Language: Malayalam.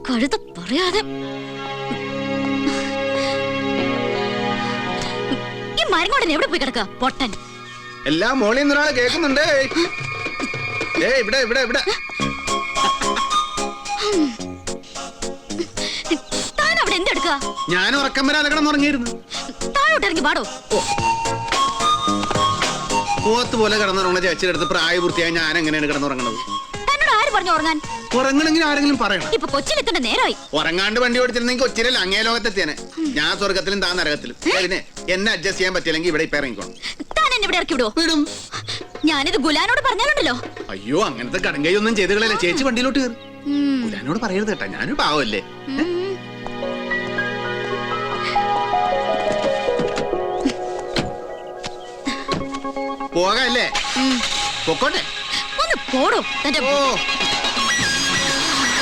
കഴുത പറയാതെ ഈ മരങ്ങോടൻ എവിടെ പോയി കിടക്കുക പൊട്ടൻ? എല്ലാം മോളിൽ നിന്ന് ഒരാളെ കേൾക്കുന്നുണ്ട്. ഇവിടെ ഇവിടെ ഇവിടെ താൻ അവിടെ എന്തെടുക്കുക? ഞാൻ ഉറക്കം വരാതെ കിടന്നുറങ്ങിയിരുന്നു. താഴോട്ട് ഇറങ്ങി പാടോ. പോത്ത് പോലെ കിടന്നുറങ്ങണ ചേച്ചിയുടെ അടുത്ത് പ്രായപൂർത്തിയായി ഞാൻ എങ്ങനെയാണ് കിടന്നുറങ്ങണത്? തന്നോട് ആര് പറഞ്ഞു ഉറങ്ങാൻ? ഉറങ്ങണമെങ്കിൽ ആരെങ്കിലും പറയണം. ഇപ്പൊ കൊച്ചിയിലെത്തേണ്ട നേരമായി. ഉറങ്ങാണ്ട് വണ്ടി ഓടിച്ചിരുന്നെങ്കിൽ കൊച്ചിയിലല്ല അങ്ങേ ലോകത്തെത്തിയാണ്. ഞാൻ സ്വർഗത്തിലും താൻ നരകത്തിലും. പിന്നെ എന്നെ അഡ്ജസ്റ്റ് ചെയ്യാൻ പറ്റില്ലെങ്കിൽ ഇവിടെ ഇപ്പൊ ഇറങ്ങിക്കോണം. താൻ എന്നെ ഇവിടെ ഇറക്കി വിടുവോ? വിടും. ഞാനിത് ഗുലാനോട് പറഞ്ഞാലുണ്ടല്ലോ. അയ്യോ, അങ്ങനത്തെ കടങ്കൈ ഒന്നും ചെയ്തുകളല്ലേ. ചേച്ചി വണ്ടിയിലോട്ട് കയറി. ഗുലാനോട് പറയരുത് കേട്ടാ, ഞാനൊരു പാവല്ലേ. പോകല്ലേ? പൊക്കോട്ടെ. ഒന്ന് പോടോ. ഓ